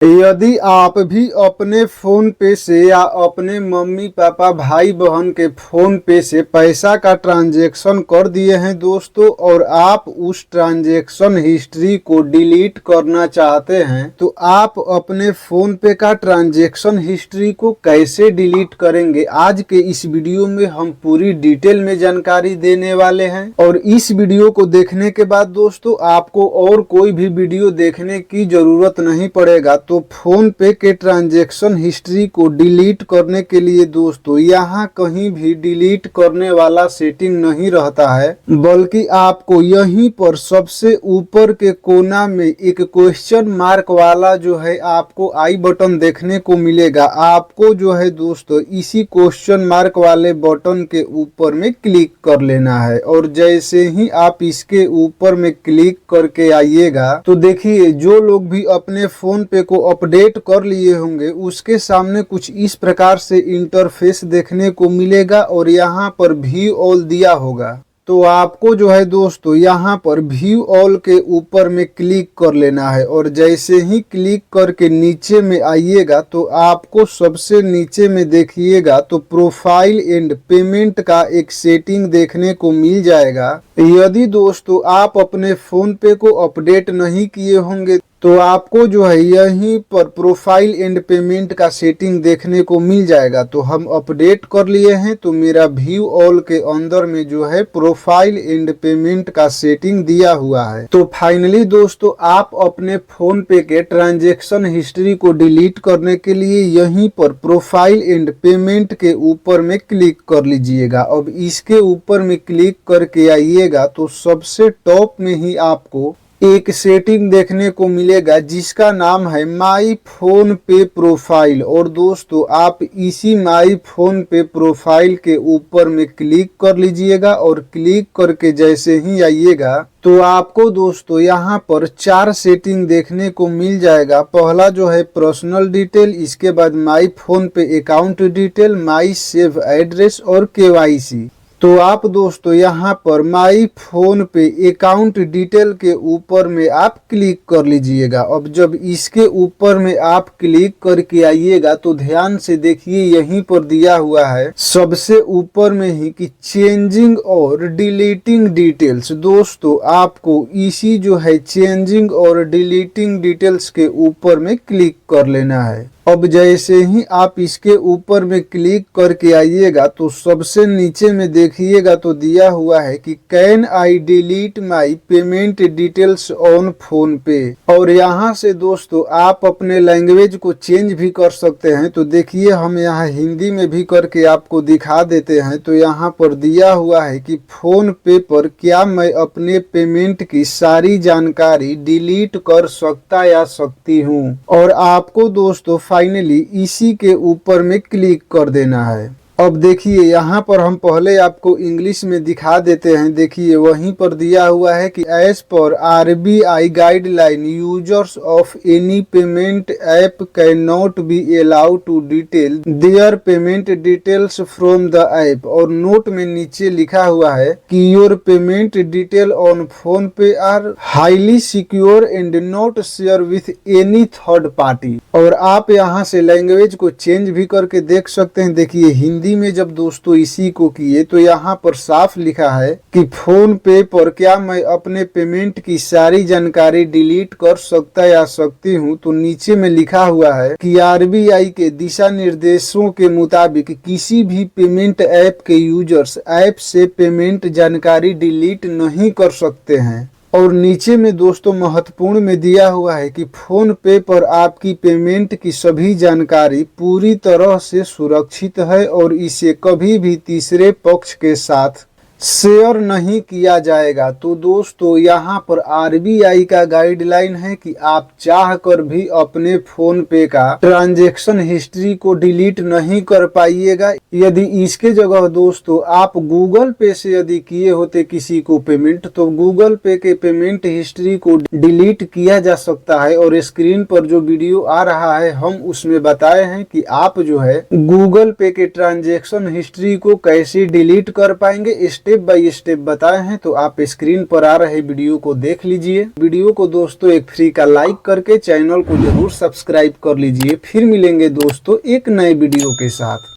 यदि आप भी अपने फोन पे से या अपने मम्मी पापा भाई बहन के फोन पे से पैसा का ट्रांजैक्शन कर दिए हैं दोस्तों, और आप उस ट्रांजैक्शन हिस्ट्री को डिलीट करना चाहते हैं, तो आप अपने फोन पे का ट्रांजैक्शन हिस्ट्री को कैसे डिलीट करेंगे, आज के इस वीडियो में हम पूरी डिटेल में जानकारी देने वाले हैं। और इस वीडियो को देखने के बाद दोस्तों आपको और कोई भी वीडियो देखने की जरूरत नहीं पड़ेगा। तो फोन पे के ट्रांजैक्शन हिस्ट्री को डिलीट करने के लिए दोस्तों यहाँ कहीं भी डिलीट करने वाला सेटिंग नहीं रहता है, बल्कि आपको यहीं पर सबसे ऊपर के कोना में एक क्वेश्चन मार्क वाला जो है आपको आई बटन देखने को मिलेगा। आपको जो है दोस्तों इसी क्वेश्चन मार्क वाले बटन के ऊपर में क्लिक कर लेना है, और जैसे ही आप इसके ऊपर में क्लिक करके आइएगा तो देखिए जो लोग भी अपने फोन पे को अपडेट कर लिए होंगे उसके सामने कुछ इस प्रकार से इंटरफेस देखने को मिलेगा, और यहाँ पर व्यू ऑल दिया होगा। तो आपको जो है दोस्तों यहाँ पर व्यू ऑल के ऊपर में क्लिक कर लेना है, और जैसे ही क्लिक करके नीचे में आइएगा तो आपको सबसे नीचे में देखिएगा तो प्रोफाइल एंड पेमेंट का एक सेटिंग देखने को मिल जाएगा। यदि दोस्तों आप अपने फोन पे को अपडेट नहीं किए होंगे तो आपको जो है यहीं पर प्रोफाइल एंड पेमेंट का सेटिंग देखने को मिल जाएगा। तो हम अपडेट कर लिए हैं, तो मेरा व्यू ऑल के अंदर में जो है प्रोफाइल एंड पेमेंट का सेटिंग दिया हुआ है। तो फाइनली दोस्तों आप अपने फोन पे के ट्रांजैक्शन हिस्ट्री को डिलीट करने के लिए यहीं पर प्रोफाइल एंड पेमेंट के ऊपर में क्लिक कर लीजिएगा। अब इसके ऊपर में क्लिक करके आइएगा तो सबसे टॉप में ही आपको एक सेटिंग देखने को मिलेगा जिसका नाम है माई फोन पे प्रोफाइल। और दोस्तों आप इसी माई फोन पे प्रोफाइल के ऊपर में क्लिक कर लीजिएगा, और क्लिक करके जैसे ही आइएगा तो आपको दोस्तों यहाँ पर 4 सेटिंग देखने को मिल जाएगा। पहला जो है पर्सनल डिटेल, इसके बाद माई फोन पे अकाउंट डिटेल, माई सेव एड्रेस और KYC। तो आप दोस्तों यहाँ पर माई फोन पे अकाउंट डिटेल के ऊपर में आप क्लिक कर लीजिएगा। अब जब इसके ऊपर में आप क्लिक करके आइएगा तो ध्यान से देखिए यहीं पर दिया हुआ है सबसे ऊपर में ही कि चेंजिंग और डिलीटिंग डिटेल्स। दोस्तों आपको इसी जो है चेंजिंग और डिलीटिंग डिटेल्स के ऊपर में क्लिक कर लेना है। अब जैसे ही आप इसके ऊपर में क्लिक करके आइएगा तो सबसे नीचे में देखिएगा तो दिया हुआ है कि can I delete my payment details on phone पे। और यहाँ से दोस्तों आप अपने लैंग्वेज को चेंज भी कर सकते हैं। तो देखिए हम यहाँ हिंदी में भी करके आपको दिखा देते हैं। तो यहाँ पर दिया हुआ है कि फोन पे पर क्या मैं अपने पेमेंट की सारी जानकारी डिलीट कर सकता या सकती हूँ, और आपको दोस्तों फाइनली इसी के ऊपर में क्लिक कर देना है। अब देखिए यहाँ पर हम पहले आपको इंग्लिश में दिखा देते हैं। देखिए वहीं पर दिया हुआ है कि as per RBI guideline users of any payment app can not be allowed to detail their payment details from the app. और नोट में नीचे लिखा हुआ है कि your payment detail on PhonePe are highly secure and not share with any third party. और आप यहाँ से लैंग्वेज को चेंज भी करके देख सकते हैं। देखिए हिंदी में जब दोस्तों इसी को किए तो यहाँ पर साफ लिखा है कि फोन पे पर क्या मैं अपने पेमेंट की सारी जानकारी डिलीट कर सकता या सकती हूँ। तो नीचे में लिखा हुआ है कि RBI के दिशा निर्देशों के मुताबिक किसी भी पेमेंट ऐप के यूजर्स ऐप से पेमेंट जानकारी डिलीट नहीं कर सकते हैं। और नीचे में दोस्तों महत्वपूर्ण में दिया हुआ है कि फोन पे पर आपकी पेमेंट की सभी जानकारी पूरी तरह से सुरक्षित है और इसे कभी भी तीसरे पक्ष के साथ शेयर नहीं किया जाएगा। तो दोस्तों यहाँ पर RBI का गाइडलाइन है कि आप चाह कर भी अपने फोन पे का ट्रांजैक्शन हिस्ट्री को डिलीट नहीं कर पाइएगा। यदि इसके जगह दोस्तों आप गूगल पे से यदि किए होते किसी को पेमेंट, तो गूगल पे के पेमेंट हिस्ट्री को डिलीट किया जा सकता है। और स्क्रीन पर जो वीडियो आ रहा है हम उसमें बताए हैं कि आप जो है गूगल पे के ट्रांजैक्शन हिस्ट्री को कैसे डिलीट कर पाएंगे। स्टेप बाय स्टेप बताए हैं, तो आप स्क्रीन पर आ रहे वीडियो को देख लीजिए। वीडियो को दोस्तों एक फ्री का लाइक करके चैनल को जरूर सब्सक्राइब कर लीजिए। फिर मिलेंगे दोस्तों एक नए वीडियो के साथ।